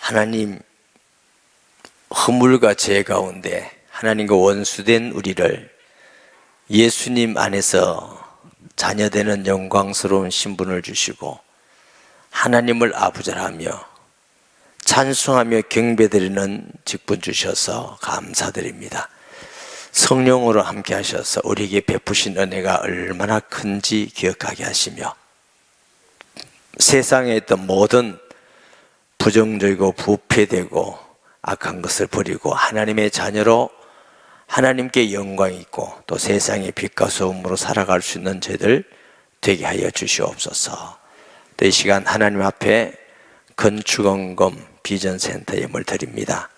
하나님 허물과 죄 가운데 하나님과 원수된 우리를 예수님 안에서 자녀되는 영광스러운 신분을 주시고 하나님을 아부절하며 찬송하며 경배드리는 직분 주셔서 감사드립니다. 성령으로 함께 하셔서 우리에게 베푸신 은혜가 얼마나 큰지 기억하게 하시며 세상에 있던 모든 부정적이고 부패되고 악한 것을 버리고 하나님의 자녀로 하나님께 영광이 있고 또 세상의 빛과 소금으로 살아갈 수 있는 저희들 되게 하여 주시옵소서. 또 이 시간 하나님 앞에 건축원금 비전센터 예물 드립니다.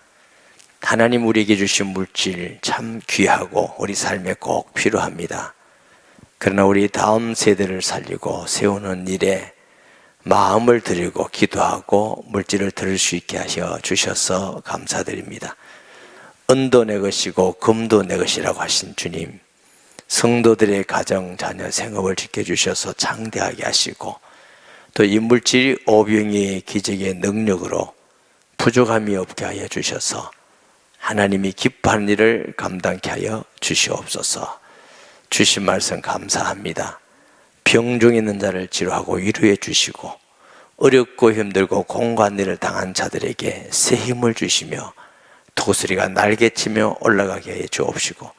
하나님 우리에게 주신 물질 참 귀하고 우리 삶에 꼭 필요합니다. 그러나 우리 다음 세대를 살리고 세우는 일에 마음을 드리고 기도하고 물질을 드릴 수 있게 하셔 주셔서 감사드립니다. 은도 내 것이고 금도 내 것이라고 하신 주님, 성도들의 가정, 자녀, 생업을 지켜주셔서 창대하게 하시고 또 이 물질이 오병이의 기적의 능력으로 부족함이 없게 하여 주셔서 하나님이 기뻐하는 일을 감당케 하여 주시옵소서. 주신 말씀 감사합니다. 병중 있는 자를 치료하고 위로해 주시고 어렵고 힘들고 공고한 일을 당한 자들에게 새 힘을 주시며 도수리가 날개치며 올라가게 해 주옵시고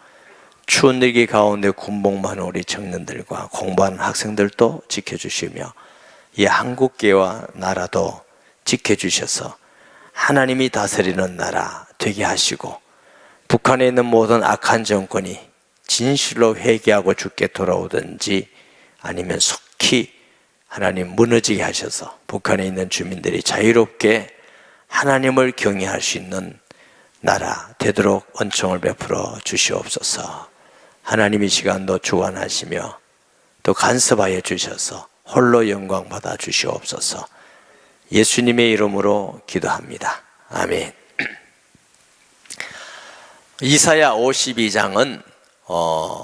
추운 날개 가운데 군복무하는 우리 청년들과 공부하는 학생들도 지켜주시며 이 한국계와 나라도 지켜주셔서 하나님이 다스리는 나라 되게 하시고 북한에 있는 모든 악한 정권이 진실로 회개하고 주께 돌아오든지 아니면 속히 하나님 무너지게 하셔서 북한에 있는 주민들이 자유롭게 하나님을 경외할 수 있는 나라 되도록 은총을 베풀어 주시옵소서. 하나님 이 시간도 주관하시며 또 간섭하여 주셔서 홀로 영광 받아 주시옵소서. 예수님의 이름으로 기도합니다. 아멘. 이사야 52장은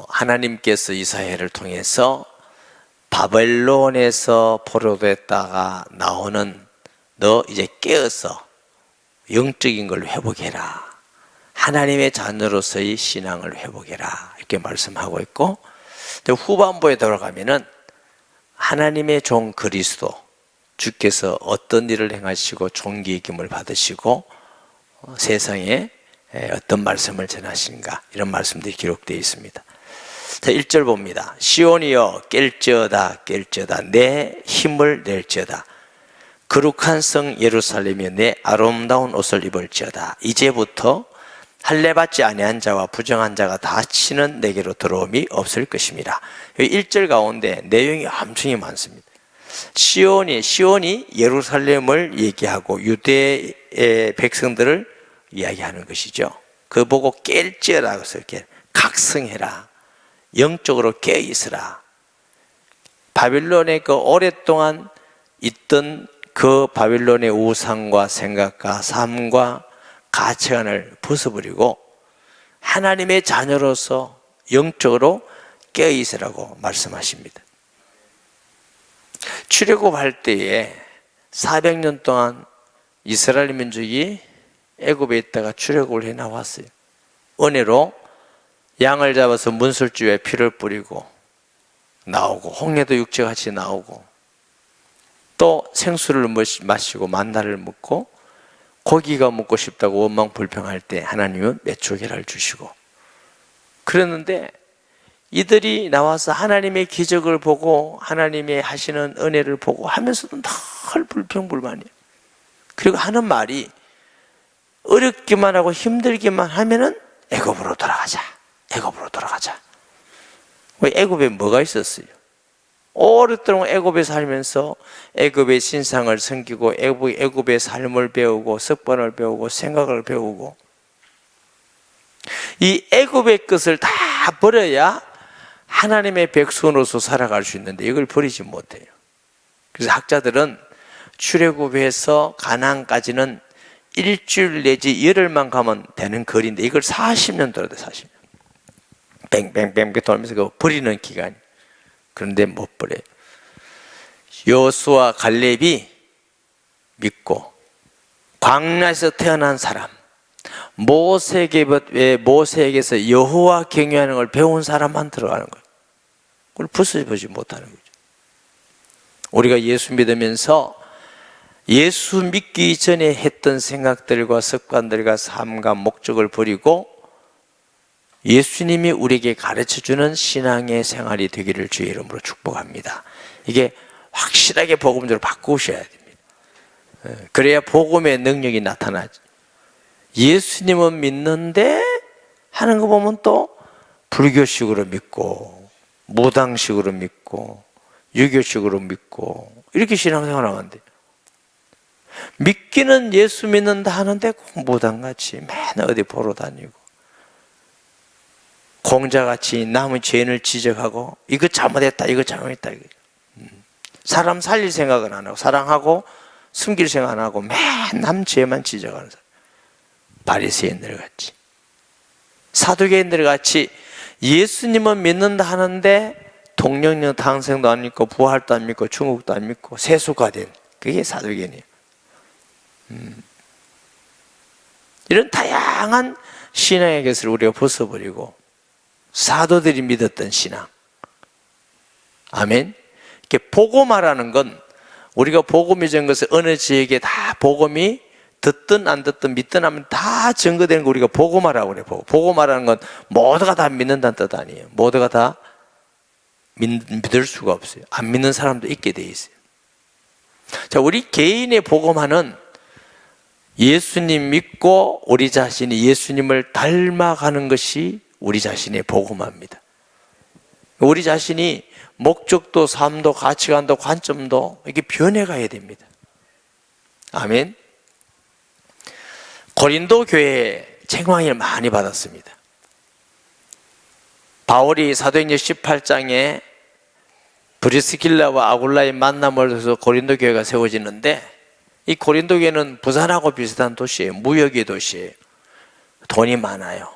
하나님께서 이사야를 통해서 바벨론에서 포로됐다가 나오는 너 이제 깨어서 영적인 걸 회복해라. 하나님의 자녀로서의 신앙을 회복해라. 이렇게 말씀하고 있고 후반부에 들어가면은 하나님의 종 그리스도 주께서 어떤 일을 행하시고 존귀 이김을 받으시고 세상에 어떤 말씀을 전하신가 이런 말씀들이 기록되어 있습니다. 자, 1절 봅니다. 시온이여 깰지어다 깰지어다 내 힘을 낼지어다 거룩한 성 예루살렘이여 내 아름다운 옷을 입을지어다 이제부터 할례받지 아니한 자와 부정한 자가 다시는 내게로 들어옴이 없을 것입니다. 1절 가운데 내용이 엄청이 많습니다. 시온이 예루살렘을 얘기하고 유대의 백성들을 이야기하는 것이죠. 그 보고 깰지어라 그래서 이렇게 각성해라. 영적으로 깨어있으라. 바빌론에 그 오랫동안 있던 그 바빌론의 우상과 생각과 삶과 가치관을 벗어버리고 하나님의 자녀로서 영적으로 깨어있으라고 말씀하십니다. 출애굽할 때에 400년 동안 이스라엘 민족이 애굽에 있다가 출애굽을 해 나왔어요. 은혜로 양을 잡아서 문설주에 피를 뿌리고 나오고 홍해도 육지같이 나오고 또 생수를 마시고 만나를 먹고 고기가 먹고 싶다고 원망 불평할 때 하나님은 메추게를 주시고 그랬는데 이들이 나와서 하나님의 기적을 보고 하나님의 하시는 은혜를 보고 하면서도 늘 불평불만이에요. 그리고 하는 말이 어렵기만 하고 힘들기만 하면은 애굽으로 돌아가자. 애굽으로 돌아가자. 왜 애굽에 뭐가 있었어요? 오랫동안 애굽에 살면서 애굽의 신상을 섬기고 애굽의 삶을 배우고 습관을 배우고 생각을 배우고 이 애굽의 것을 다 버려야 하나님의 백성으로서 살아갈 수 있는데 이걸 버리지 못해요. 그래서 학자들은 출애굽에서 가나안까지는 일주일 내지 열흘만 가면 되는 거리인데 이걸 40년 돌아야 돼. 40년 뺑뺑뺑뺑 돌면서 그 버리는 기간이. 그런데 못 버려요. 여호수아 갈렙이 믿고 광야에서 태어난 사람, 모세에게서 여호와 경외하는 걸 배운 사람만 들어가는 거예요. 그걸 부숴보지 못하는 거죠. 우리가 예수 믿으면서 예수 믿기 전에 했던 생각들과 습관들과 삶과 목적을 버리고 예수님이 우리에게 가르쳐주는 신앙의 생활이 되기를 주의 이름으로 축복합니다. 이게 확실하게 복음적으로 바꾸셔야 됩니다. 그래야 복음의 능력이 나타나죠. 예수님은 믿는데 하는 거 보면 또 불교식으로 믿고 무당식으로 믿고 유교식으로 믿고 이렇게 신앙생활하면 안 돼요. 믿기는 예수 믿는다 하는데 꼭 무당같이 맨날 어디 보러 다니고 공자같이 남의 죄인을 지적하고 이거 잘못했다 이거 잘못했다. 사람 살릴 생각은 안 하고 사랑하고 숨길 생각 안 하고 맨 남 죄만 지적하는 사람. 바리새인들 같이 사두개인들 같이 예수님은 믿는다 하는데 동령령 당생도 안 믿고 부활도 안 믿고 중국도 안 믿고 세속화된 그게 사두개인이에요. 이런 다양한 신앙의 것을 우리가 벗어버리고 사도들이 믿었던 신앙. 아멘. 이렇게 복음화라는 건 우리가 복음이 전 것을 어느 지역에 다 복음이 듣든 안 듣든 믿든 하면 다 증거되는 거 우리가 복음화라고 그래요. 복음화라는 건 모두가 다 믿는다는 뜻 아니에요. 모두가 다 믿을 수가 없어요. 안 믿는 사람도 있게 돼 있어요. 자, 우리 개인의 복음화는 예수님 믿고 우리 자신이 예수님을 닮아가는 것이 우리 자신의 복음화입니다. 우리 자신이 목적도 삶도 가치관도 관점도 이렇게 변해가야 됩니다. 아멘. 고린도 교회에 책망을 많이 받았습니다. 바울이 사도행전 18장에 브리스길라와 아굴라의 만남을 해서 고린도 교회가 세워지는데 이 고린도 교회는 부산하고 비슷한 도시예요. 무역의 도시예요. 돈이 많아요.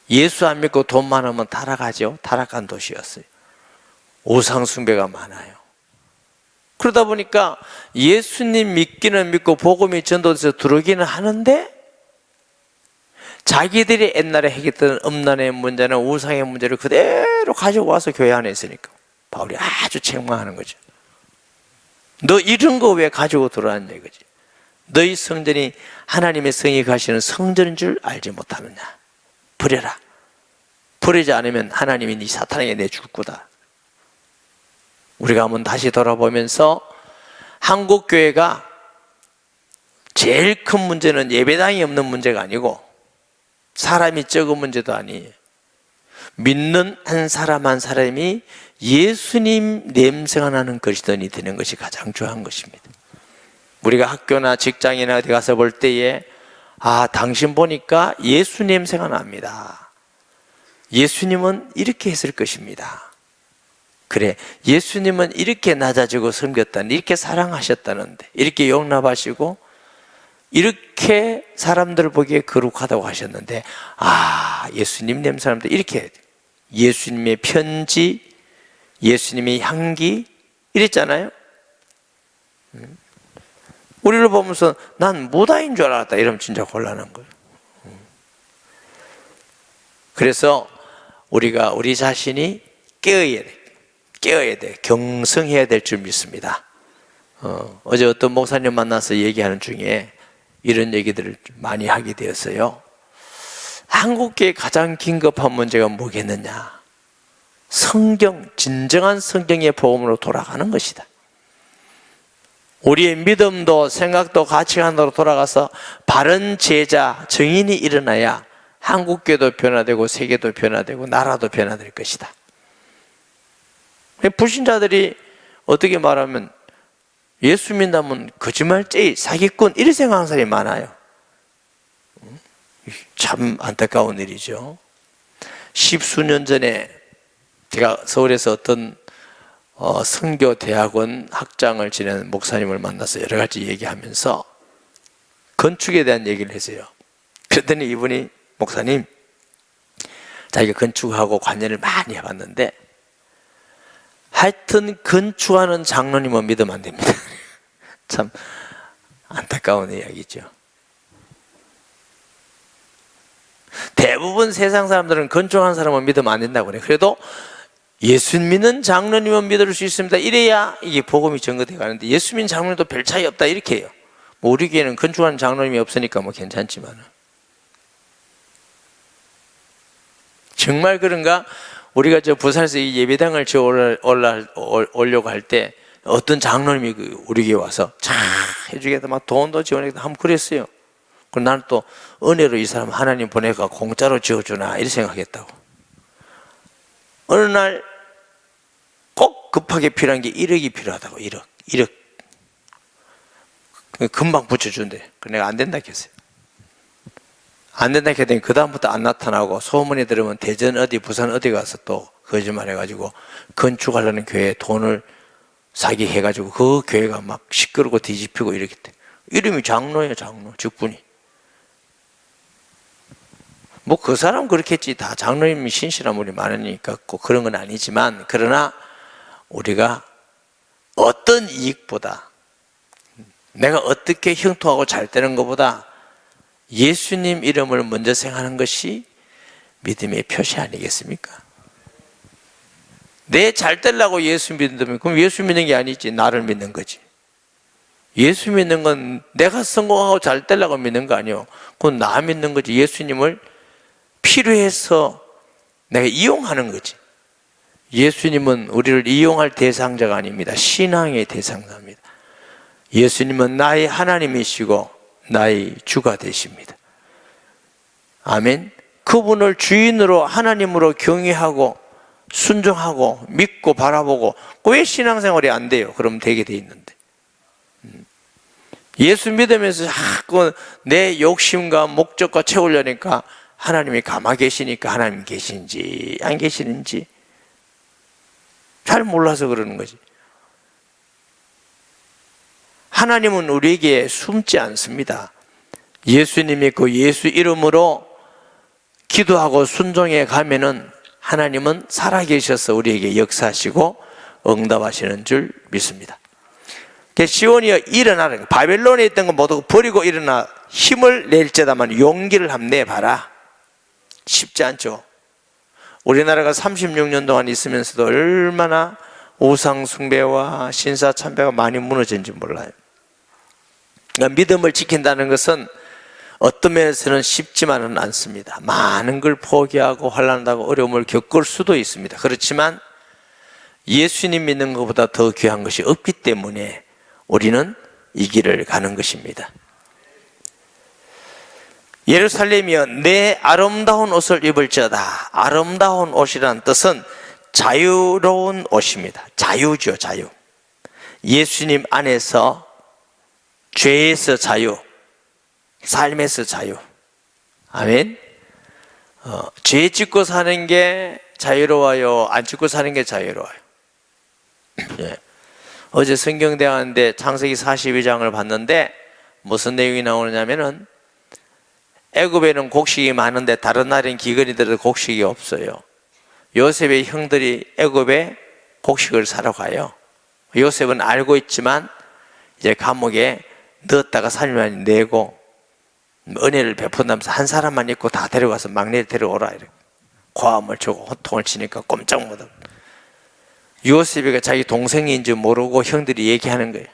예수 안 믿고 돈 많으면 타락하죠. 타락한 도시였어요. 우상 숭배가 많아요. 그러다 보니까 예수님 믿기는 믿고 복음이 전도돼서 들어오기는 하는데 자기들이 옛날에 해결했던 음란의 문제나 우상의 문제를 그대로 가지고 와서 교회 안에 있으니까 바울이 아주 책망하는 거죠. 너 이런 거 왜 가지고 들어왔냐 이거지. 너희 성전이 하나님의 성이 가시는 성전인 줄 알지 못하느냐. 버려라. 버리지 않으면 하나님이 네 사탄에게 내줄 거다. 우리가 한번 다시 돌아보면서 한국 교회가 제일 큰 문제는 예배당이 없는 문제가 아니고 사람이 적은 문제도 아니에요. 믿는 한 사람 한 사람이 예수님 냄새가 나는 그리스도인이 되는 것이 가장 중요한 것입니다. 우리가 학교나 직장이나 어디 가서 볼 때에 당신 보니까 예수 냄새가 납니다. 예수님은 이렇게 했을 것입니다. 그래, 예수님은 이렇게 낮아지고 섬겼다는데, 이렇게 사랑하셨다는데, 이렇게 용납하시고 이렇게 사람들 보기에 거룩하다고 하셨는데 예수님 냄새 나는데 이렇게 해야 돼. 예수님의 편지, 예수님의 향기 이랬잖아요. 우리를 보면서 난 무당인 줄 알았다 이러면 진짜 곤란한 거예요. 그래서 우리가 우리 자신이 깨어야 돼. 경성해야 될 줄 믿습니다. 어제 어떤 목사님 만나서 얘기하는 중에 이런 얘기들을 많이 하게 되었어요. 한국교회의 가장 긴급한 문제가 뭐겠느냐? 성경, 진정한 성경의 복음으로 돌아가는 것이다. 우리의 믿음도 생각도 가치관으로 돌아가서 바른 제자, 정인이 일어나야 한국교회도 변화되고 세계도 변화되고 나라도 변화될 것이다. 불신자들이 어떻게 말하면 예수 믿다면 거짓말쟁이, 사기꾼 이렇게 생각하는 사람이 많아요. 참 안타까운 일이죠. 10수년 전에 제가 서울에서 어떤 선교대학원 학장을 지낸 목사님을 만나서 여러 가지 얘기하면서 건축에 대한 얘기를 했어요. 그랬더니 이분이 목사님, 자기가 건축하고 관여를 많이 해봤는데 하여튼 건축하는 장로님은 믿으면 안 됩니다. 참 안타까운 이야기죠. 대부분 세상 사람들은 건축한 사람은 믿으면 안 된다고 그래. 그래도 예수 믿는 장로님은 믿을 수 있습니다. 이래야 이게 복음이 전거돼 가는데, 예수 믿는 장로님도 별 차이 없다 이렇게 해요. 뭐 우리 교회는 건축하는 장로님이 없으니까 뭐 괜찮지만, 정말 그런가? 우리가 저 부산에서 이 예배당을 지어 올려고 할 때 어떤 장로님이 우리 교회 와서 자 해주겠다 막 돈도 지원하겠다 하면 그랬어요. 그럼 나는 또 은혜로 이 사람 하나님 보내가 공짜로 지어주나 이렇게 생각했다고. 어느 날 꼭 급하게 필요한 게 1억이 필요하다고. 1억 금방 붙여준대. 내가 안 된다 했어요. 안 된다 했더니 그 다음부터 안 나타나고, 소문이 들으면 대전 어디 부산 어디 가서 또 거짓말 해가지고 건축하려는 교회에 돈을 사기해가지고 그 교회가 막 시끄럽고 뒤집히고 이랬대. 이름이 장로예요. 장로 직분이. 뭐 그 사람 그렇겠지. 다 장로님이 신실한 분이 많으니까 꼭 그런 건 아니지만, 그러나 우리가 어떤 이익보다, 내가 어떻게 형통하고 잘 되는 것보다 예수님 이름을 먼저 생각하는 것이 믿음의 표시 아니겠습니까? 내 잘 되려고 예수 믿는다면 그럼 예수 믿는 게 아니지, 나를 믿는 거지. 예수 믿는 건 내가 성공하고 잘 되려고 믿는 거 아니에요. 그건 나 믿는 거지. 예수님을 필요해서 내가 이용하는 거지. 예수님은 우리를 이용할 대상자가 아닙니다. 신앙의 대상자입니다. 예수님은 나의 하나님이시고 나의 주가 되십니다. 아멘. 그분을 주인으로, 하나님으로 경외하고 순종하고 믿고 바라보고, 왜 신앙생활이 안 돼요? 그럼 되게 돼 있는데. 예수 믿으면서 자꾸 내 욕심과 목적과 채우려니까 하나님이 가만 계시니까 하나님 계신지 안 계시는지 잘 몰라서 그러는 거지. 하나님은 우리에게 숨지 않습니다. 예수님이 그 예수 이름으로 기도하고 순종해 가면은 하나님은 살아계셔서 우리에게 역사하시고 응답하시는 줄 믿습니다. 시온이여 일어나라. 바벨론에 있던 거 모두 버리고 일어나 힘을 낼지다만 용기를 한번 내봐라. 쉽지 않죠. 우리나라가 36년 동안 있으면서도 얼마나 우상 숭배와 신사 참배가 많이 무너진지 몰라요. 그러니까 믿음을 지킨다는 것은 어떤 면에서는 쉽지만은 않습니다. 많은 걸 포기하고 환난하고 어려움을 겪을 수도 있습니다. 그렇지만 예수님 믿는 것보다 더 귀한 것이 없기 때문에 우리는 이 길을 가는 것입니다. 예루살렘이여 내 아름다운 옷을 입을지어다. 아름다운 옷이라는 뜻은 자유로운 옷입니다. 자유죠, 자유. 예수님 안에서 죄에서 자유, 삶에서 자유. 아멘. 죄 짓고 사는 게 자유로워요? 안 짓고 사는 게 자유로워요? 예. 어제 성경 대화하는데 창세기 42장을 봤는데 무슨 내용이 나오느냐면은 애굽에는 곡식이 많은데 다른 나라엔 기근이 들어도 곡식이 없어요. 요셉의 형들이 애굽에 곡식을 사러 가요. 요셉은 알고 있지만 이제 감옥에 넣었다가 살인만 내고 은혜를 베푼다면서 한 사람만 있고 다 데려가서 막내를 데려오라 이렇게 고함을 주고 호통을 치니까 꼼짝 못하고, 요셉이가 자기 동생인지 모르고 형들이 얘기하는 거예요.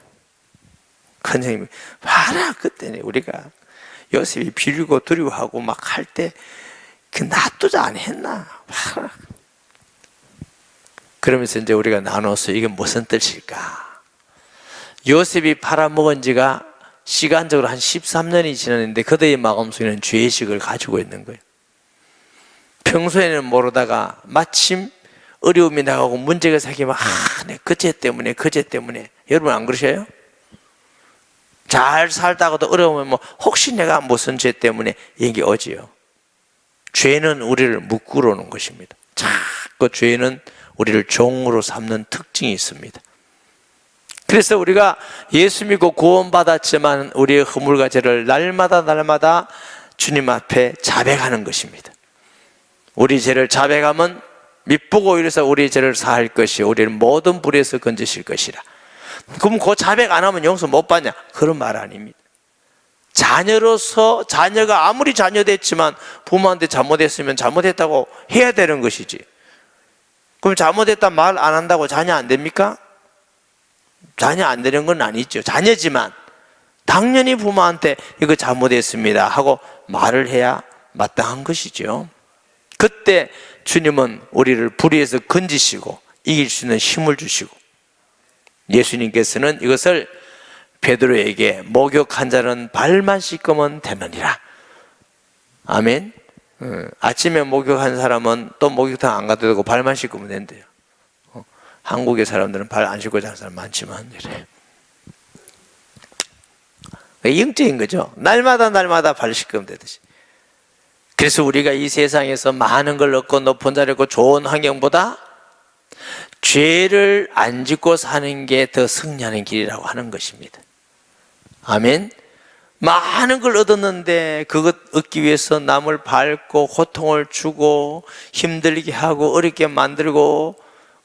큰 형님이 봐라, 그때는 우리가 요셉이 비리고 두려워하고 막 할 때 그 놔두자 안 했나 봐라. 그러면서 이제 우리가 나눠서 이게 무슨 뜻일까? 요셉이 팔아먹은 지가 시간적으로 한 13년이 지났는데 그들의 마음속에는 죄의식을 가지고 있는 거예요. 평소에는 모르다가 마침 어려움이 나가고 문제가 생기면 내 그죄 때문에 여러분 안 그러셔요? 잘 살다가도 어려우면 뭐 혹시 내가 무슨 죄 때문에 얘기 오지요. 죄는 우리를 묶으러 오는 것입니다. 자꾸 죄는 우리를 종으로 삼는 특징이 있습니다. 그래서 우리가 예수 믿고 구원받았지만 우리의 허물과 죄를 날마다 주님 앞에 자백하는 것입니다. 우리 죄를 자백하면 밑보고 이래서 우리 죄를 사할 것이 우리를 모든 불에서 건지실 것이라. 그럼 그 자백 안 하면 용서 못 받냐? 그런 말 아닙니다. 자녀로서 자녀가 아무리 자녀됐지만 부모한테 잘못했으면 잘못했다고 해야 되는 것이지. 그럼 잘못했다 말 안 한다고 자녀 안 됩니까? 자녀 안 되는 건 아니죠. 자녀지만 당연히 부모한테 이거 잘못했습니다 하고 말을 해야 마땅한 것이죠. 그때 주님은 우리를 불의에서 건지시고 이길 수 있는 힘을 주시고, 예수님께서는 이것을 베드로에게 목욕한 자는 발만 씻으면 되느니라. 아멘. 아침에 목욕한 사람은 또 목욕탕 안 가도 되고 발만 씻으면 된대요. 한국의 사람들은 발 안 씻고 자는 사람 많지만 이래. 영적인 거죠. 날마다 발 씻으면 되듯이. 그래서 우리가 이 세상에서 많은 걸 얻고 높은 자리를 얻고 좋은 환경보다 죄를 안 짓고 사는 게 더 승리하는 길이라고 하는 것입니다. 아멘. 많은 걸 얻었는데 그것 얻기 위해서 남을 밟고 고통을 주고 힘들게 하고 어렵게 만들고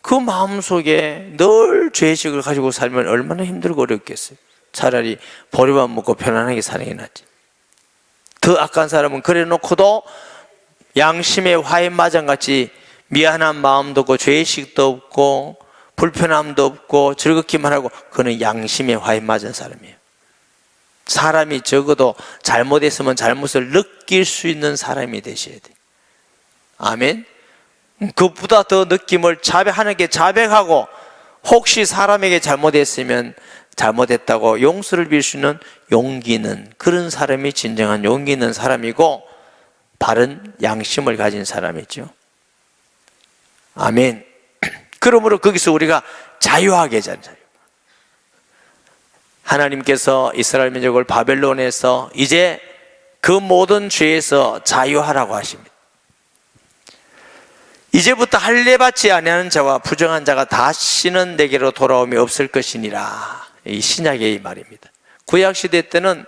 그 마음속에 늘 죄의식을 가지고 살면 얼마나 힘들고 어렵겠어요. 차라리 보리밥 먹고 편안하게 사는 게 낫지. 더 악한 사람은 그래 놓고도 양심의 화해마장같이 미안한 마음도 없고 죄의식도 없고 불편함도 없고 즐겁기만 하고, 그는 양심의 화해맞은 사람이에요. 사람이 적어도 잘못했으면 잘못을 느낄 수 있는 사람이 되셔야 돼요. 아멘. 그보다 더 느낌을 하나님께 자백하고, 혹시 사람에게 잘못했으면 잘못했다고 용서를 빌 수 있는 용기 있는 그런 사람이 진정한 용기 있는 사람이고 바른 양심을 가진 사람이죠. 아멘. 그러므로 거기서 우리가 자유하게 자유. 하나님께서 이스라엘 민족을 바벨론에서 이제 그 모든 죄에서 자유하라고 하십니다. 이제부터 할례받지 아니하는 자와 부정한 자가 다시는 내게로 돌아옴이 없을 것이니라. 이 신약의 말입니다. 구약시대 때는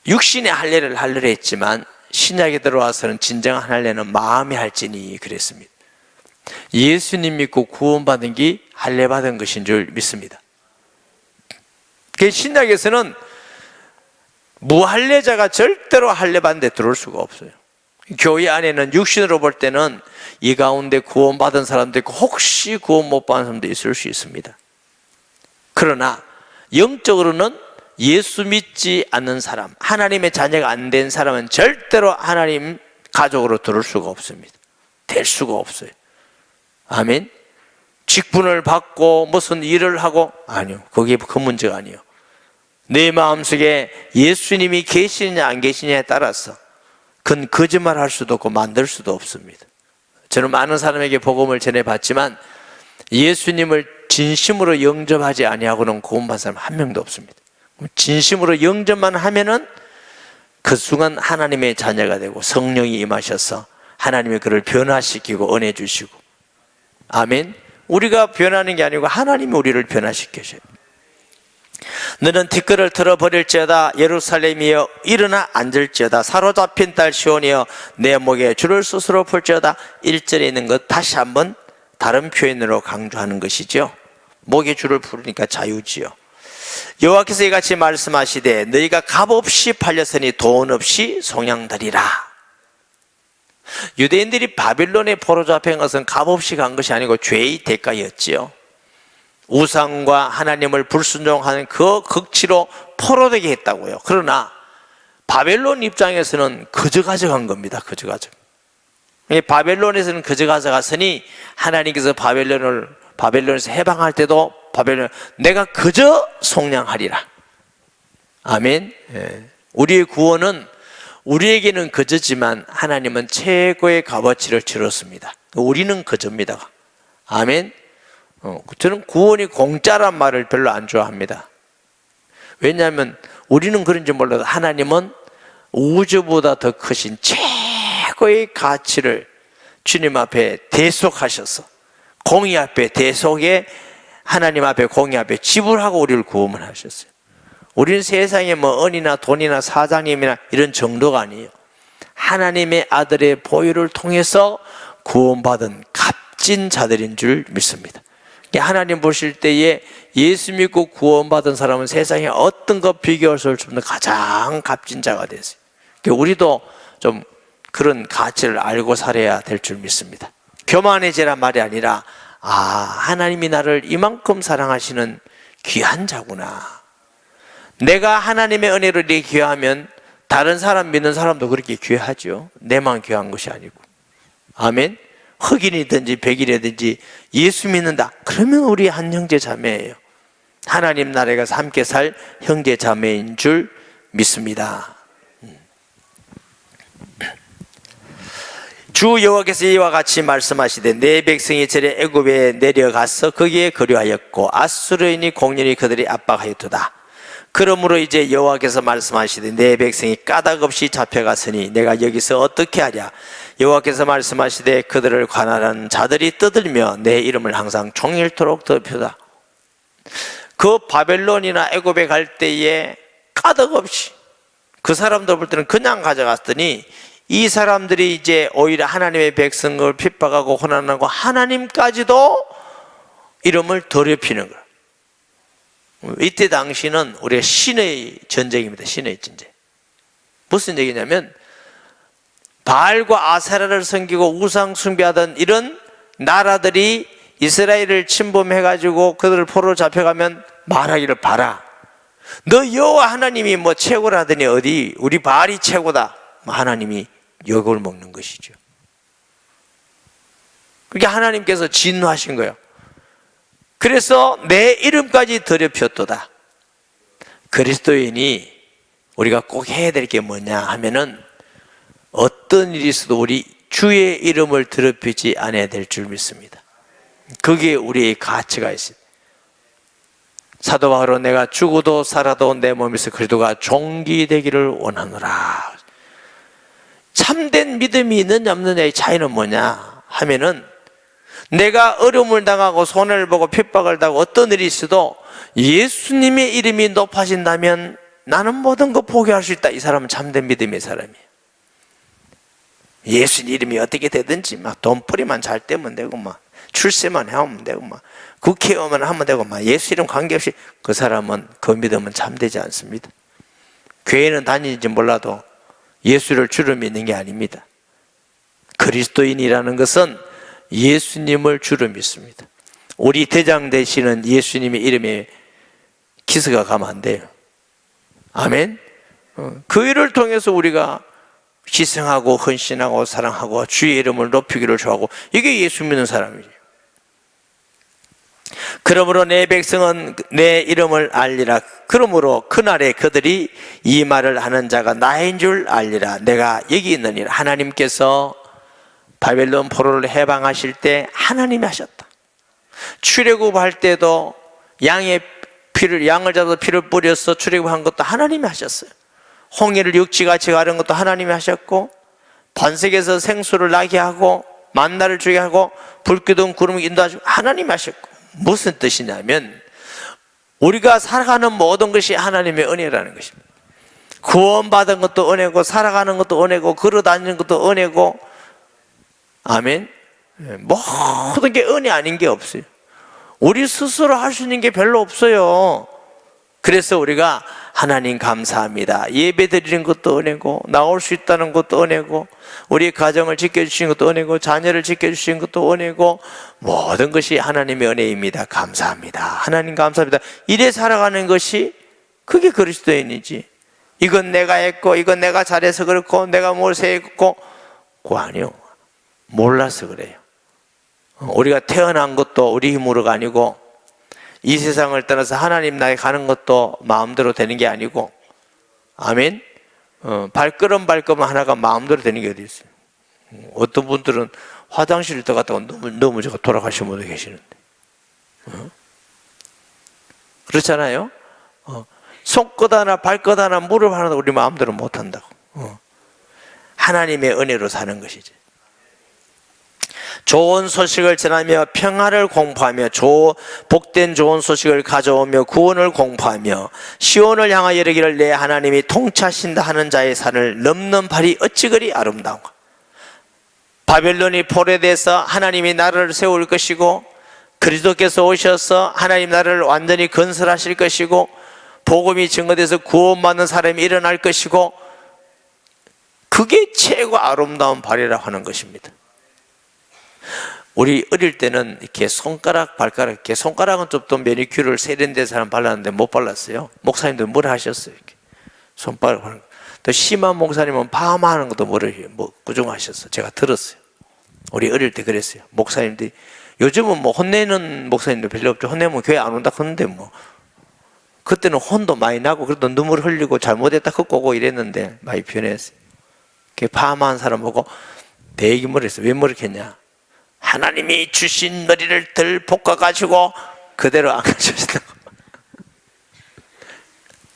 육신의 할례를 하려고 했지만 신약에 들어와서는 진정한 할례는 마음의 할지니 그랬습니다. 예수님 믿고 구원받은 게 할례받은 것인 줄 믿습니다. 그 신약에서는 무할례자가 절대로 할례받는 데 들어올 수가 없어요. 교회 안에는 육신으로 볼 때는 이 가운데 구원받은 사람도 있고 혹시 구원 못 받은 사람도 있을 수 있습니다. 그러나 영적으로는 예수 믿지 않는 사람, 하나님의 자녀가 안 된 사람은 절대로 하나님 가족으로 들어올 수가 없습니다. 될 수가 없어요. 아멘. 직분을 받고 무슨 일을 하고, 아니요, 그게 그 문제가 아니에요. 내 마음속에 예수님이 계시느냐 안 계시느냐에 따라서 그건 거짓말할 수도 없고 만들 수도 없습니다. 저는 많은 사람에게 복음을 전해봤지만 예수님을 진심으로 영접하지 아니하고는 구원받은 사람 한 명도 없습니다. 진심으로 영접만 하면은 그 순간 하나님의 자녀가 되고 성령이 임하셔서 하나님이 그를 변화시키고 은혜 주시고, 아멘. 우리가 변하는 게 아니고 하나님이 우리를 변화시켜줘요. 너는 티끌을 틀어버릴지어다 예루살렘이여 일어나 앉을지어다 사로잡힌 딸 시온이여 내 목에 줄을 스스로 풀지어다. 1절에 있는 것 다시 한번 다른 표현으로 강조하는 것이죠. 목에 줄을 풀으니까 자유지요. 여호와께서 이같이 말씀하시되 너희가 값없이 팔렸으니 돈 없이 속량되리라. 유대인들이 바빌론에 포로 잡힌 것은 값없이 간 것이 아니고 죄의 대가였지요. 우상과 하나님을 불순종하는 그 극치로 포로되게 했다고요. 그러나 바벨론 입장에서는 그저 가져간 겁니다. 그저 가져. 바벨론에서는 그저 가져갔으니 하나님께서 바벨론에서 해방할 때도 내가 그저 속량하리라. 아멘. 우리의 구원은 우리에게는 그저지만 하나님은 최고의 값어치를 치렀습니다. 우리는 그저입니다. 아멘. 저는 구원이 공짜란 말을 별로 안 좋아합니다. 왜냐하면 우리는 그런지 몰라도 하나님은 우주보다 더 크신 최고의 가치를 주님 앞에 대속하셔서 공의 앞에 대속에 하나님 앞에 공의 앞에 지불하고 우리를 구원을 하셨어요. 우리는 세상에 뭐 은이나 돈이나 사장님이나 이런 정도가 아니에요. 하나님의 아들의 보혈을 통해서 구원받은 값진 자들인 줄 믿습니다. 하나님 보실 때에 예수 믿고 구원받은 사람은 세상에 어떤 것 비교할 수 없는 가장 값진 자가 됐어요. 우리도 좀 그런 가치를 알고 살아야 될 줄 믿습니다. 교만해지란 말이 아니라 하나님이 나를 이만큼 사랑하시는 귀한 자구나. 내가 하나님의 은혜로 이렇게 귀하면 다른 사람 믿는 사람도 그렇게 귀하죠. 내만 귀한 것이 아니고. 아멘. 흑인이든지 백인이든지 예수 믿는다 그러면 우리 한 형제 자매예요. 하나님 나라에 가서 함께 살 형제 자매인 줄 믿습니다. 주 여호와께서 이와 같이 말씀하시되 내 백성이 저리 애굽에 내려가서 거기에 거류하였고 아수르인이 공렬히 그들이 압박하였도다. 그러므로 이제 여호와께서 말씀하시되 내 백성이 까닭없이 잡혀갔으니 내가 여기서 어떻게 하랴. 여호와께서 말씀하시되 그들을 관할하는 자들이 떠들며 내 이름을 항상 종일토록 덮여다. 그 바벨론이나 애굽에 갈 때에 까닭없이 그 사람들 볼 때는 그냥 가져갔더니 이 사람들이 이제 오히려 하나님의 백성을 핍박하고 고난하고 하나님까지도 이름을 더럽히는 거예요. 이때 당시는 우리가 신의 전쟁입니다. 신의 전쟁. 무슨 얘기냐면 바알과 아세라를 섬기고 우상 숭배하던 이런 나라들이 이스라엘을 침범해가지고 그들을 포로로 잡혀가면 말하기를 봐라. 너 여호와 하나님이 뭐 최고라더니 어디 우리 바알이 최고다. 하나님이 욕을 먹는 것이죠. 그게 하나님께서 진노하신 거예요. 그래서 내 이름까지 더럽혔도다. 그리스도인이 우리가 꼭 해야 될 게 뭐냐 하면은 어떤 일이 있어도 우리 주의 이름을 더럽히지 않아야 될 줄 믿습니다. 그게 우리의 가치가 있습니다. 사도 바울은 내가 죽어도 살아도 내 몸에서 그리스도가 존귀되기를 원하노라. 참된 믿음이 있느냐 없느냐의 차이는 뭐냐 하면은 내가 어려움을 당하고 손해를 보고 핍박을 당하고 어떤 일이 있어도 예수님의 이름이 높아진다면 나는 모든 거 포기할 수 있다. 이 사람은 참된 믿음의 사람이에요. 예수님 이름이 어떻게 되든지 막 돈벌이만 잘 되면 되고 막 출세만 하면 되고 막 국회의원만 하면 되고 막 예수 이름 관계없이 그 사람은 그 믿음은 참되지 않습니다. 교회는 다니는지 몰라도 예수를 주로 믿는 게 아닙니다. 그리스도인이라는 것은 예수님을 주로 믿습니다. 우리 대장 되시는 예수님의 이름에 기스가 가면 안 돼요. 아멘. 그 일을 통해서 우리가 희생하고 헌신하고 사랑하고 주의 이름을 높이기를 좋아하고 이게 예수 믿는 사람이죠. 그러므로 내 백성은 내 이름을 알리라. 그러므로 그날에 그들이 이 말을 하는 자가 나인 줄 알리라. 내가 여기 있느니라. 하나님께서 바벨론 포로를 해방하실 때 하나님이 하셨다. 출애굽할 때도 양을 잡아서 피를 뿌려서 출애굽한 것도 하나님이 하셨어요. 홍해를 육지같이 가른 것도 하나님이 하셨고, 반석에서 생수를 나게 하고 만나를 주게 하고 불기둥 구름을 인도하시고 하나님이 하셨고. 무슨 뜻이냐면 우리가 살아가는 모든 것이 하나님의 은혜라는 것입니다. 구원받은 것도 은혜고 살아가는 것도 은혜고 걸어다니는 것도 은혜고. 아멘. 모든 게 은혜 아닌 게 없어요. 우리 스스로 할 수 있는 게 별로 없어요. 그래서 우리가 하나님 감사합니다. 예배 드리는 것도 은혜고 나올 수 있다는 것도 은혜고 우리 가정을 지켜주시는 것도 은혜고 자녀를 지켜주시는 것도 은혜고 모든 것이 하나님의 은혜입니다. 감사합니다. 하나님 감사합니다. 이래 살아가는 것이 그게 그리스도인이지. 이건 내가 했고 이건 내가 잘해서 그렇고 내가 뭘 세했고 그거 아니요. 몰라서 그래요. 우리가 태어난 것도 우리 힘으로가 아니고 이 세상을 떠나서 하나님 나라에 가는 것도 마음대로 되는 게 아니고. 아멘. 발걸음 하나가 마음대로 되는 게 어디 있어요. 어떤 분들은 화장실을 들어갔다가 넘어져서 돌아가신 분도 계시는데 그렇잖아요. 손끝 하나 발끝 하나 무릎 하나도 우리 마음대로 못한다고. 하나님의 은혜로 사는 것이지. 좋은 소식을 전하며 평화를 공포하며 복된 좋은 소식을 가져오며 구원을 공포하며 시온을 향하여 이르기를 내 하나님이 통치하신다 하는 자의 산을 넘는 발이 어찌 그리 아름다운가. 바벨론이 포로돼서 하나님이 나라를 세울 것이고 그리스도께서 오셔서 하나님 나라를 완전히 건설하실 것이고 복음이 증거돼서 구원받는 사람이 일어날 것이고 그게 최고 아름다운 발이라고 하는 것입니다. 우리 어릴 때는 이렇게 손가락, 발가락, 이렇게 손가락은 좀 또 매니큐어를 세련된 사람 발랐는데 못 발랐어요. 목사님들 뭐라 하셨어요? 이렇게 손가락 하는 거. 또 심한 목사님은 파마하는 것도 꾸중하셨어요. 제가 들었어요. 우리 어릴 때 그랬어요. 목사님들이 요즘은 뭐 혼내는 목사님도 별로 없죠. 혼내면 교회 안 온다 그러는데 뭐 그때는 혼도 많이 나고 그래도 눈물 흘리고 잘못했다 걷고 오고 이랬는데 많이 변했어요. 파마한 사람 보고 대기 머리 했어요. 왜 머리 했냐? 하나님이 주신 머리를 덜 볶아가지고 그대로 안 가져오신다고.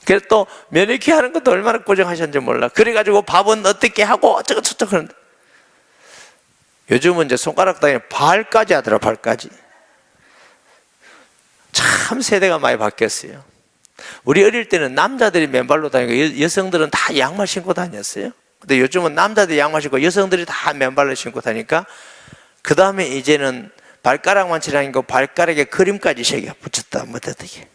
그래서 또 매니큐어 하는 것도 얼마나 고정하셨는지 몰라. 그래가지고 밥은 어떻게 하고 어쩌고저쩌고 그러는데 요즘은 이제 손가락 다니 발까지 하더라. 발까지. 참 세대가 많이 바뀌었어요. 우리 어릴 때는 남자들이 맨발로 다니고 여성들은 다 양말 신고 다녔어요. 근데 요즘은 남자들이 양말 신고 여성들이 다 맨발로 신고 다니까 그 다음에 이제는 발가락만 칠하는 거 발가락에 그림까지 새겨 붙였다 뭐 어떻게.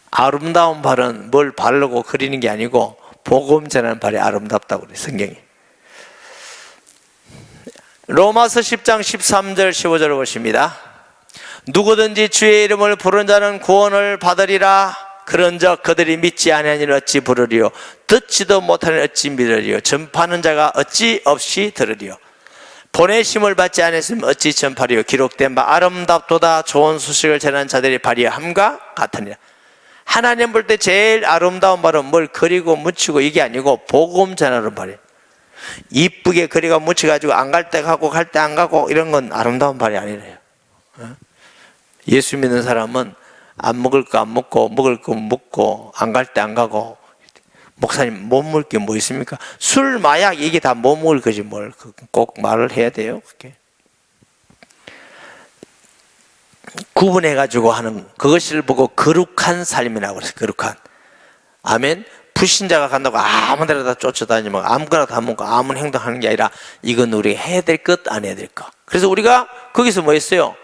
아름다운 발은 뭘 바르고 그리는 게 아니고 복음 전하는 발이 아름답다고 그래요. 성경이. 로마서 10장 13절 15절을 보십니다. 누구든지 주의 이름을 부르는 자는 구원을 받으리라. 그런즉 그들이 믿지 아니하니는 어찌 부르리요? 듣지도 못하는 어찌 믿으리요? 전파하는 자가 어찌 없이 들으리요? 보내심을 받지 않았으면 어찌 전파리요? 기록된 바 아름답도다 좋은 소식을 전하는 자들의 발이 함과 같으니라. 하나님 볼 때 제일 아름다운 발은 뭘 그리고 묻히고 이게 아니고 복음 전하는 발이에요. 이쁘게 그리고 묻혀가지고 안 갈 때 가고 갈 때 안 가고 이런 건 아름다운 발이 아니래요. 예수 믿는 사람은 안 먹을 거 안 먹고 먹을 거 먹고 안 갈 때 안 가고. 목사님 못 먹을 게 뭐 있습니까? 술, 마약 이게 다 못 먹을 거지 뭘 꼭 말을 해야 돼요. 그렇게 구분해가지고 하는 그것을 보고 거룩한 삶이라고 그랬어요. 거룩한. 아멘. 불신자가 간다고 아무 데나 다 쫓아다니면 아무거나 다 먹고 아무 행동하는 게 아니라 이건 우리가 해야 될 것 안 해야 될 것. 그래서 우리가 거기서 뭐 했어요?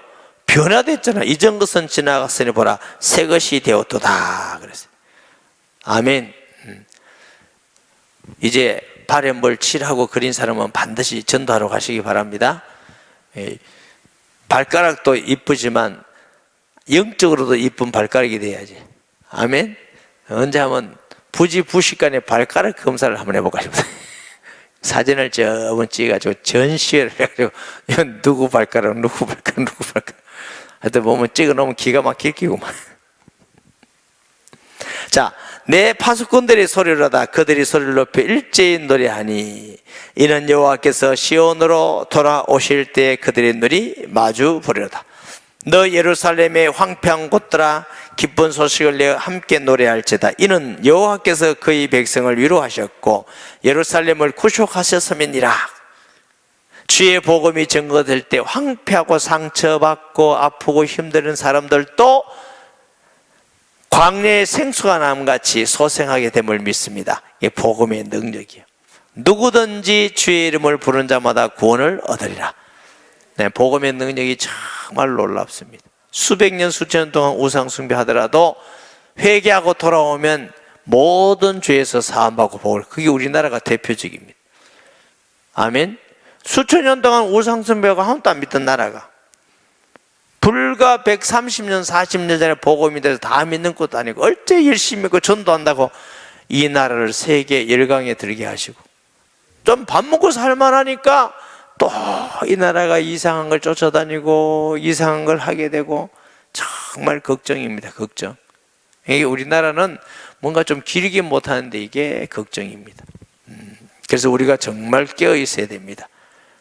변화됐잖아. 이전 것은 지나갔으니 보라 새 것이 되었도다 그랬어요. 아멘. 이제 발에 뭘 칠하고 그린 사람은 반드시 전도하러 가시기 바랍니다. 발가락도 이쁘지만 영적으로도 이쁜 발가락이 돼야지. 아멘. 언제 한번 부시간에 발가락 검사를 한번 해볼까 싶어요. 사진을 저번 찍어가지고 전시회를 해가지고 이건 누구 발가락 하여튼 보면 찍어놓으면 기가 막힐 끼구만. 자, 내 파수꾼들이 소리를 하다 그들이 소리를 높여 일제히 노래하니 이는 여호와께서 시온으로 돌아오실 때 그들의 눈이 마주 보리로다. 너 예루살렘의 황폐한 곳들아 기쁜 소식을 내어 함께 노래할지다. 이는 여호와께서 그의 백성을 위로하셨고 예루살렘을 구속하셨음이니라. 주의 복음이 증거될 때 황폐하고 상처받고 아프고 힘든 사람들도 광야의 생수가 남같이 소생하게 됨을 믿습니다. 이게 복음의 능력이에요. 누구든지 주의 이름을 부르는 자마다 구원을 얻으리라. 네, 복음의 능력이 정말 놀랍습니다. 수백 년 수천 년 동안 우상 숭배하더라도 회개하고 돌아오면 모든 죄에서 사함받고 복을. 그게 우리나라가 대표적입니다. 아멘. 수천 년 동안 우상 숭배하고 아무도 안 믿던 나라가 불과 130년 40년 전에 복음이 돼서 다 믿는 것도 아니고 얼째 열심히 믿고 전도한다고 이 나라를 세계 열강에 들게 하시고 좀 밥 먹고 살만하니까 또 이 나라가 이상한 걸 쫓아다니고 이상한 걸 하게 되고 정말 걱정입니다. 걱정. 이게 우리나라는 뭔가 좀 기르기 못하는데 이게 걱정입니다. 그래서 우리가 정말 깨어 있어야 됩니다.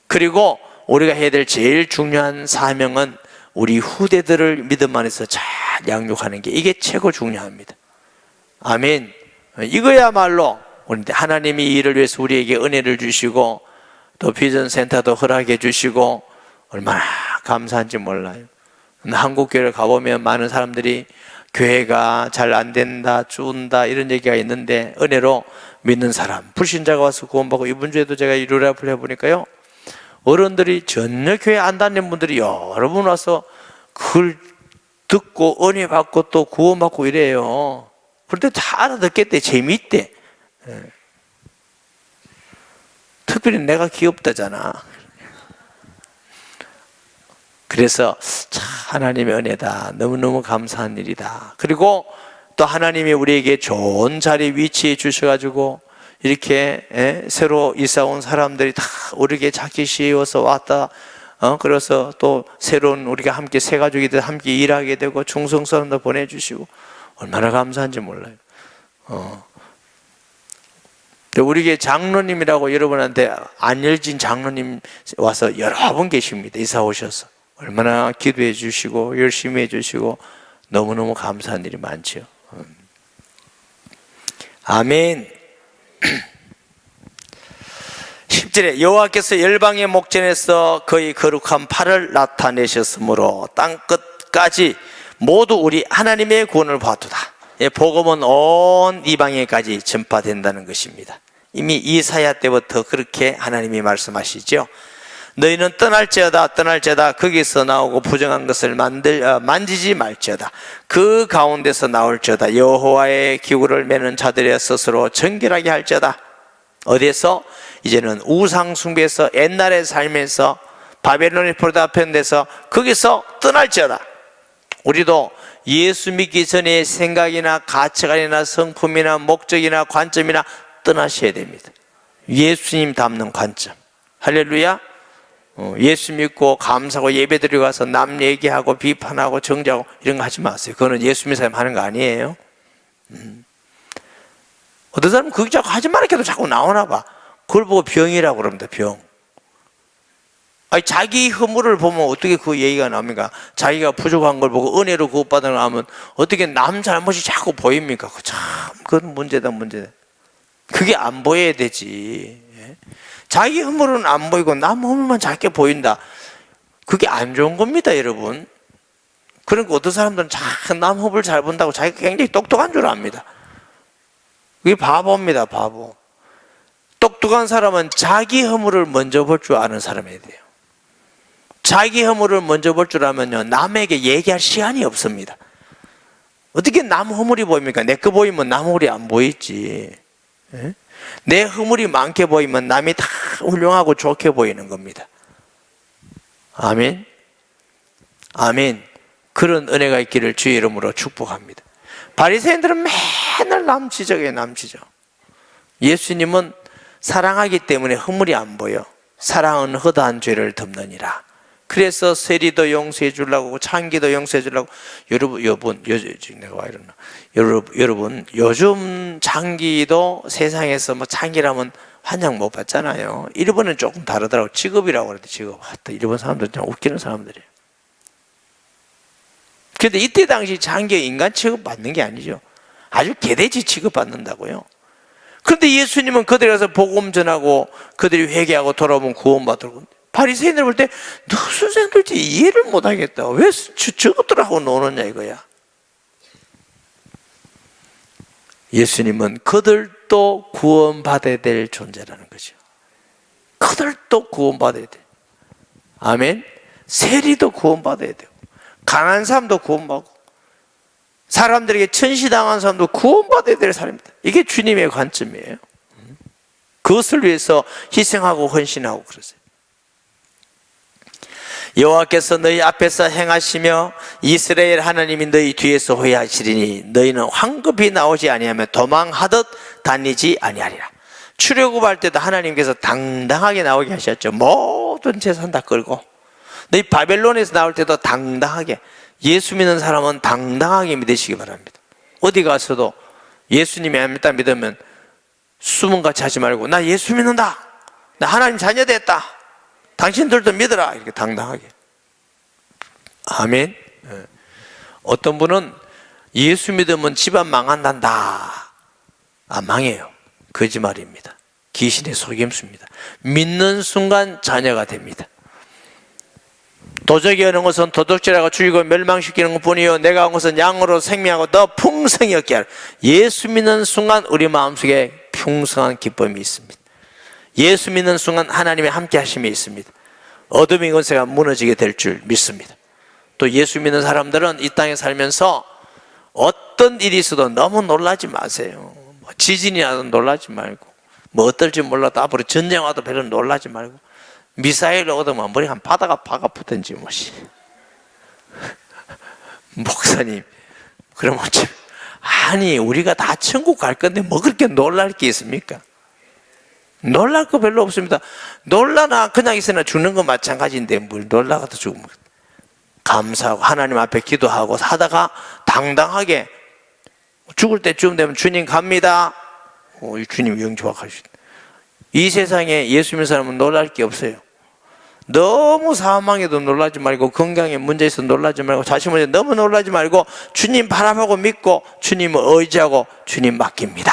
그리고 우리가 해야 될 제일 중요한 사명은 우리 후대들을 믿음 안에서 잘 양육하는 게 이게 최고 중요합니다. 아멘. 이거야말로 하나님이 이 일을 위해서 우리에게 은혜를 주시고 또 비전 센터도 허락해 주시고 얼마나 감사한지 몰라요. 한국교회를 가보면 많은 사람들이 교회가 잘 안 된다, 죽는다 이런 얘기가 있는데 은혜로 믿는 사람, 불신자가 와서 구원받고 이번 주에도 제가 일요일에 해보니까요 어른들이 전혀 교회 안 다니는 분들이 여러 분 와서 그걸 듣고 은혜 받고 또 구원받고 이래요. 그런데 다 알아듣겠대. 재미있대. 특별히 내가 귀엽다잖아. 그래서 참 하나님의 은혜다. 너무너무 감사한 일이다. 그리고 또 하나님이 우리에게 좋은 자리 위치해 주셔가지고 이렇게 새로 이사 온 사람들이 다 우리에게 자기 씌워서 왔다. 그래서 또 새로운 우리가 함께 새 가족이들 함께 일하게 되고 충성스러움도 보내주시고 얼마나 감사한지 몰라요. 우리에게 장로님이라고 여러분한테 안열진 장로님 와서 여러 분 계십니다. 이사 오셔서 얼마나 기도해 주시고 열심히 해 주시고 너무너무 감사한 일이 많죠. 아멘. 10절에 여호와께서 열방의 목전에서 그의 거룩한 팔을 나타내셨으므로 땅 끝까지 모두 우리 하나님의 구원을 보았도다. 복음은 온 이방에까지 전파된다는 것입니다. 이미 이사야 때부터 그렇게 하나님이 말씀하시죠. 너희는 떠날지어다 거기서 나오고 부정한 것을 만지지 말지어다. 그 가운데서 나올지어다. 여호와의 기구를 매는 자들의 스스로 정결하게 할지어다. 어디에서? 이제는 우상 숭배에서 옛날의 삶에서 바벨론의 포로잡힌 데서 거기서 떠날지어다. 우리도 예수 믿기 전에 생각이나 가치관이나 성품이나 목적이나 관점이나 떠나셔야 됩니다. 예수님 닮는 관점. 할렐루야. 예수 믿고 감사하고 예배드리고 가서 남 얘기하고 비판하고 정죄하고 이런 거 하지 마세요. 그거는 예수 믿는 사람 하는 거 아니에요. 어떤 사람은 그거 자꾸 하지 말라 해도 자꾸 나오나 봐. 그걸 보고 병이라고 그럽니다. 병. 아니, 자기 허물을 보면 어떻게 그 얘기가 나옵니까? 자기가 부족한 걸 보고 은혜로 구원받으려 하면 어떻게 남 잘못이 자꾸 보입니까? 참 그건 문제다. 그게 안 보여야 되지. 자기 허물은 안 보이고 남 허물만 작게 보인다. 그게 안 좋은 겁니다, 여러분. 그러니까 어떤 사람들은 남 허물 잘 본다고 자기가 굉장히 똑똑한 줄 압니다. 그게 바보입니다, 바보. 똑똑한 사람은 자기 허물을 먼저 볼 줄 아는 사람이어야 돼요. 자기 허물을 먼저 볼 줄 알면요, 남에게 얘기할 시간이 없습니다. 어떻게 남 허물이 보입니까? 내 거 보이면 남 허물이 안 보이지. 내 허물이 많게 보이면 남이 다 훌륭하고 좋게 보이는 겁니다. 아멘. 아멘. 그런 은혜가 있기를 주의 이름으로 축복합니다. 바리새인들은 맨날 남 지적이에요. 남 지적. 예수님은 사랑하기 때문에 허물이 안 보여. 사랑은 허다한 죄를 덮느니라. 그래서 세리도 용서해 주려고 창기도 용서해 주려고. 여러분 요즘 창기도 세상에서 뭐 창기라면 환영 못 받잖아요. 일본은 조금 다르더라고. 직업이라고 그러대. 직업. 일본 사람들 좀 웃기는 사람들이에요. 그런데 이때 당시 창기 인간 취급 받는 게 아니죠. 아주 개돼지 취급 받는다고요. 그런데 예수님은 그들에 가서 복음 전하고 그들이 회개하고 돌아오면 구원받으라고. 바리새인들 볼 때 너 선생님들지 이해를 못하겠다. 왜 저것들하고 노느냐 이거야. 예수님은 그들도 구원받아야 될 존재라는 거죠. 그들도 구원받아야 돼. 아멘. 세리도 구원받아야 돼요. 강한 사람도 구원받고 사람들에게 천시당한 사람도 구원받아야 될 사람입니다. 이게 주님의 관점이에요. 그것을 위해서 희생하고 헌신하고 그러세요. 여호와께서 너희 앞에서 행하시며 이스라엘 하나님이 너희 뒤에서 후회하시리니 너희는 황급히 나오지 아니하며 도망하듯 다니지 아니하리라. 출애굽할 때도 하나님께서 당당하게 나오게 하셨죠. 모든 재산 다 끌고. 너희 바벨론에서 나올 때도 당당하게. 예수 믿는 사람은 당당하게 믿으시기 바랍니다. 어디 가서도 예수님이 안 믿으면 수문같이 하지 말고 나 예수 믿는다. 나 하나님 자녀 됐다. 당신들도 믿어라. 이렇게 당당하게. 아멘. 어떤 분은 예수 믿으면 집안 망한단다. 망해요. 거짓말입니다. 귀신의 속임수입니다. 믿는 순간 자녀가 됩니다. 도적이 하는 것은 도둑질하고 죽이고 멸망시키는 것뿐이요 내가 온 것은 양으로 생명하고 더 풍성히 얻게 하라. 예수 믿는 순간 우리 마음속에 풍성한 기쁨이 있습니다. 예수 믿는 순간 하나님의 함께 하심이 있습니다. 어둠의 권세가 무너지게 될 줄 믿습니다. 또 예수 믿는 사람들은 이 땅에 살면서 어떤 일이 있어도 너무 놀라지 마세요. 뭐 지진이 나도 놀라지 말고, 뭐 어떨지 몰라도 앞으로 전쟁 와도 별로 놀라지 말고, 미사일 오더만 머리 한 바다가 박아 붙든지 뭐시. 목사님, 그러면 아니 우리가 다 천국 갈 건데 뭐 그렇게 놀랄 게 있습니까? 놀랄 거 별로 없습니다. 놀라나 그냥 있으나 죽는 건 마찬가지인데 뭘 놀라가도 죽으면 감사하고 하나님 앞에 기도하고 하다가 당당하게 죽을 때쯤 되면 주님 갑니다. 주님 영조하시다. 이 세상에 예수 믿는 사람은 놀랄 게 없어요. 너무 사망에도 놀라지 말고, 건강에 문제 있어서 놀라지 말고, 자식 문제 너무 놀라지 말고, 주님 바라보고 믿고 주님을 의지하고 주님 맡깁니다.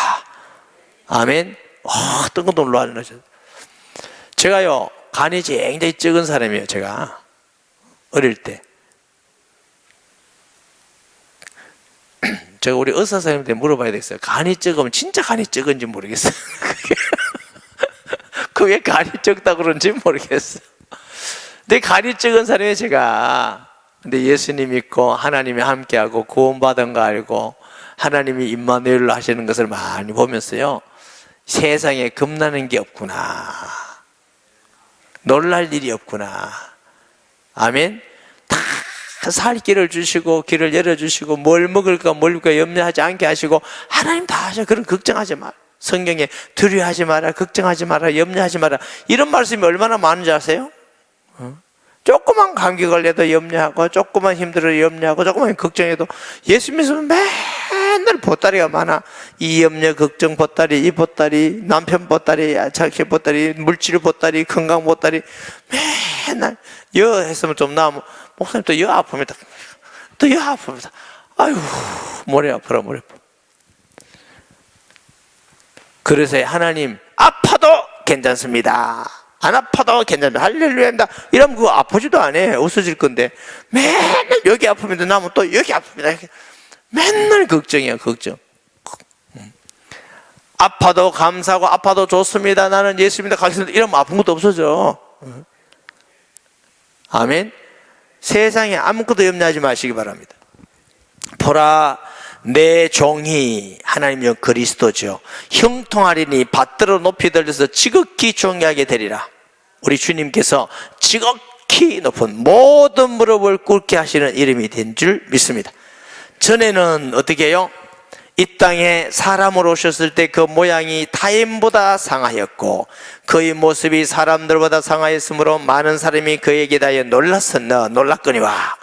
아멘. 어떤 것도 놀라지 마세요. 제가요 간이 굉장히 적은 사람이에요. 제가 어릴 때 제가 우리 의사 선생님한테 물어봐야 되겠어요. 간이 적으면 진짜 간이 적은지 모르겠어요. 그게 간이 적다 그런지 모르겠어요. 근데 간이 적은 사람이 제가, 근데 예수님 믿고 하나님이 함께하고 구원받은 거 알고 하나님이 임마누엘로 하시는 것을 많이 보면서요, 세상에 겁나는 게 없구나, 놀랄 일이 없구나. 아멘. 다 살 길을 주시고 길을 열어주시고 뭘 먹을까 뭘까 염려하지 않게 하시고 하나님 다 하셔. 그런 걱정하지 마. 성경에 두려워하지 마라, 걱정하지 마라, 염려하지 마라, 이런 말씀이 얼마나 많은지 아세요? 조그만 감기 걸려도 염려하고, 조그만 힘들어도 염려하고, 조그만 걱정해도, 예수 믿으면 맨날 보따리가 많아. 이 염려 걱정 보따리, 이 보따리, 남편 보따리, 자식 보따리, 물질 보따리, 건강 보따리, 맨날 여 했으면 좀 나으면 목사님 또 여 아픕니다, 또 여 아픕니다. 아유 머리 아프라 머리 아파. 그래서 하나님 아파도 괜찮습니다, 안 아파도 괜찮다, 할렐루야입니다, 이러면 그거 아프지도 않아요. 없어질 건데 맨날 여기 아프면 나면 또 여기 아픕니다. 맨날 걱정이야, 걱정. 아파도 감사하고 아파도 좋습니다, 나는 예수입니다, 가겠습니다, 이러면 아픈 것도 없어져. 아멘. 세상에 아무것도 염려하지 마시기 바랍니다. 보라 내 종이, 하나님이여 그리스도죠, 형통하리니 받들어 높이 들려서 지극히 존귀하게 되리라. 우리 주님께서 지극히 높은 모든 무릎을 꿇게 하시는 이름이 된 줄 믿습니다. 전에는 어떻게 해요? 이 땅에 사람으로 오셨을 때 그 모양이 타인보다 상하였고 그의 모습이 사람들보다 상하였으므로 많은 사람이 그에게 대하여 놀랐거니와,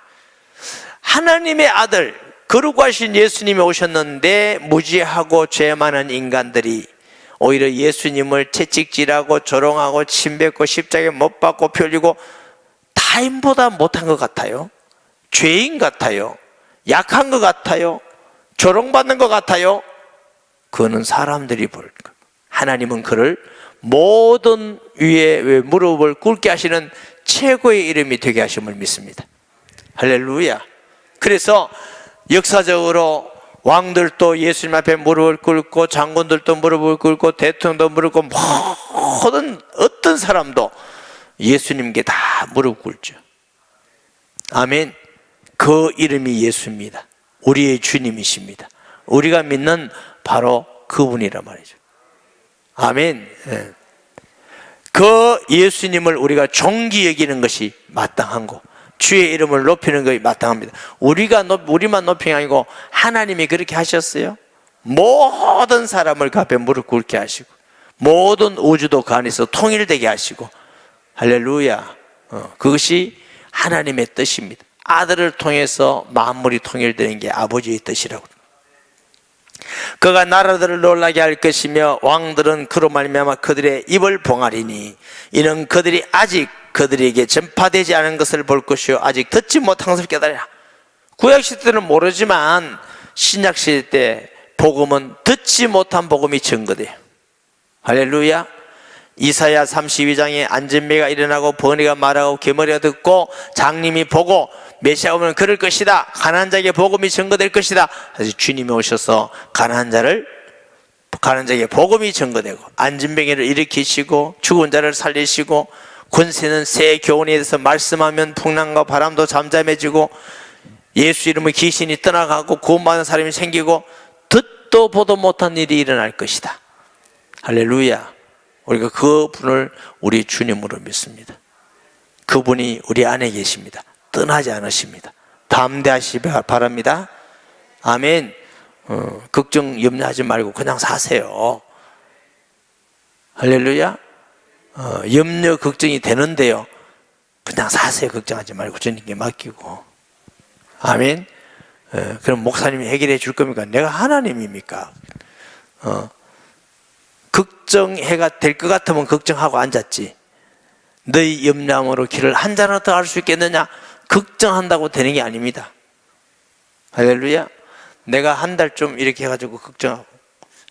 하나님의 아들 거룩하신 예수님이 오셨는데 무지하고 죄 많은 인간들이 오히려 예수님을 채찍질하고 조롱하고 침뱉고 십자가에 못 박고 펴리고 타인보다 못한 것 같아요. 죄인 같아요. 약한 것 같아요. 조롱받는 것 같아요. 그거는 사람들이 볼 것. 하나님은 그를 모든 위에 무릎을 꿇게 하시는 최고의 이름이 되게 하심을 믿습니다. 할렐루야. 그래서 역사적으로 왕들도 예수님 앞에 무릎을 꿇고, 장군들도 무릎을 꿇고, 대통령도 무릎 꿇고, 모든 어떤 사람도 예수님께 다 무릎 꿇죠. 아멘. 그 이름이 예수입니다. 우리의 주님이십니다. 우리가 믿는 바로 그분이란 말이죠. 아멘. 그 예수님을 우리가 존귀 여기는 것이 마땅한 거, 주의 이름을 높이는 것이 마땅합니다. 우리만 높이는 게 아니고 하나님이 그렇게 하셨어요. 모든 사람을 그 앞에 무릎 꿇게 하시고 모든 우주도 그 안에서 통일되게 하시고, 할렐루야. 그것이 하나님의 뜻입니다. 아들을 통해서 만물이 통일되는 게 아버지의 뜻이라고. 그가 나라들을 놀라게 할 것이며 왕들은 그로 말미암아 그들의 입을 봉하리니 이는 그들이 아직 그들에게 전파되지 않은 것을 볼 것이요 아직 듣지 못한 것을 깨달으라. 구약시대 때는 모르지만 신약시대 때 복음은 듣지 못한 복음이 증거돼요. 할렐루야. 이사야 32장에 안전매가 일어나고 번이가 말하고 개머리가 듣고 장님이 보고 메시아가 오면 그럴 것이다. 가난한 자에게 복음이 증거될 것이다. 사실 주님이 오셔서 가난한 자에게 복음이 증거되고 안진병이를 일으키시고 죽은 자를 살리시고 권세는 새 교훈에 대해서 말씀하면 풍랑과 바람도 잠잠해지고 예수 이름의 귀신이 떠나가고 구원받는 사람이 생기고 듣도 보도 못한 일이 일어날 것이다. 할렐루야. 우리가 그분을 우리 주님으로 믿습니다. 그분이 우리 안에 계십니다. 떠나지 않으십니다. 담대하시기 바랍니다. 아멘. 걱정 염려하지 말고 그냥 사세요. 할렐루야. 염려 걱정이 되는데요, 그냥 사세요. 걱정하지 말고 주님께 맡기고. 아멘. 그럼 목사님이 해결해 줄 겁니까? 내가 하나님입니까? 걱정해가 될 것 같으면 걱정하고 앉았지. 너희 염려함으로 길을 한 자나 더 할 수 있겠느냐? 걱정한다고 되는 게 아닙니다. 할렐루야. 내가 한 달 좀 이렇게 해가지고 걱정하고,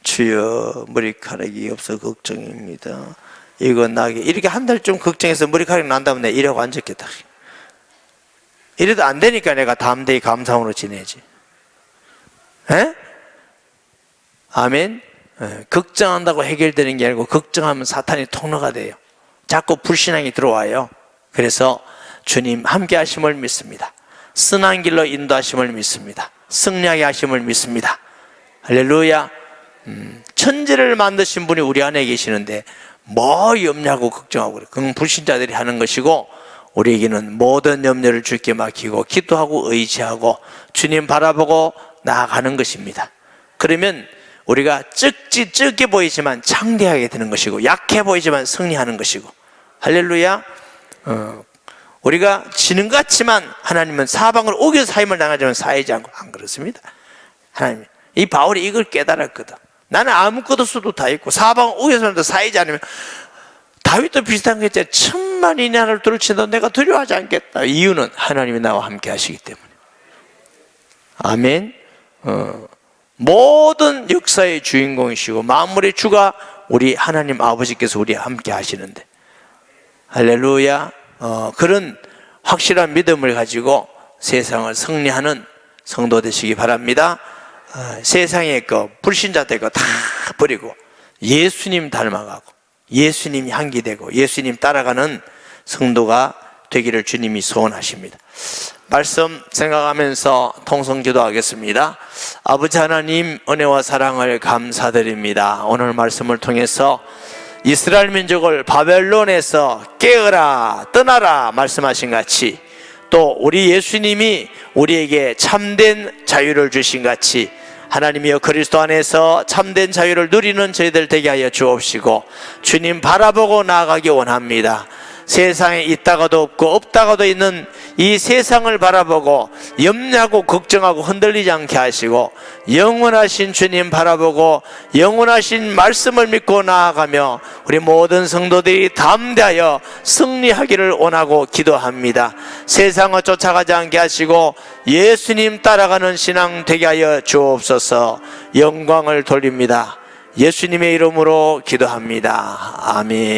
주여 머리카락이 없어 걱정입니다. 이거 나게 이렇게 한 달 좀 걱정해서 머리카락이 난다면 내가 이러고 앉았겠다. 이래도 안 되니까 내가 담대히 감사함으로 지내지. 에? 아멘. 걱정한다고 해결되는 게 아니고 걱정하면 사탄이 통로가 돼요. 자꾸 불신앙이 들어와요. 그래서 주님 함께 하심을 믿습니다. 선한 길로 인도하심을 믿습니다. 승리하게 하심을 믿습니다. 할렐루야. 천지를 만드신 분이 우리 안에 계시는데 뭐 염려하고 걱정하고 그래. 그건 불신자들이 하는 것이고, 우리에게는 모든 염려를 주께 맡기고 기도하고 의지하고 주님 바라보고 나아가는 것입니다. 그러면 우리가 적게 보이지만 창대하게 되는 것이고, 약해 보이지만 승리하는 것이고. 할렐루야. 우리가 지는 것 같지만 하나님은 사방을 우겨서 사임을 당하지만 사이지 않고, 안 그렇습니다. 하나님, 이 바울이 이걸 깨달았거든. 나는 아무것도 수도 다 있고 사방을 우겨서도 사이지 않으면, 다윗도 비슷한 거 있잖아요. 천만이 나를 둘러친다 내가 두려워하지 않겠다. 이유는 하나님이 나와 함께 하시기 때문에. 아멘. 모든 역사의 주인공이시고 만물의 주가 우리 하나님 아버지께서 우리와 함께 하시는데, 할렐루야. 그런 확실한 믿음을 가지고 세상을 승리하는 성도 되시기 바랍니다. 세상의 거, 불신자들 거 다 버리고 예수님 닮아가고 예수님 향기 되고 예수님 따라가는 성도가 되기를 주님이 소원하십니다. 말씀 생각하면서 통성기도 하겠습니다. 아버지 하나님, 은혜와 사랑을 감사드립니다. 오늘 말씀을 통해서 이스라엘 민족을 바벨론에서 깨어라 떠나라 말씀하신 같이, 또 우리 예수님이 우리에게 참된 자유를 주신 같이 하나님이여 그리스도 안에서 참된 자유를 누리는 저희들 되게 하여 주옵시고, 주님 바라보고 나아가기 원합니다. 세상에 있다가도 없고 없다가도 있는 이 세상을 바라보고 염려하고 걱정하고 흔들리지 않게 하시고, 영원하신 주님 바라보고 영원하신 말씀을 믿고 나아가며 우리 모든 성도들이 담대하여 승리하기를 원하고 기도합니다. 세상을 쫓아가지 않게 하시고 예수님 따라가는 신앙 되게 하여 주옵소서. 영광을 돌립니다. 예수님의 이름으로 기도합니다. 아멘.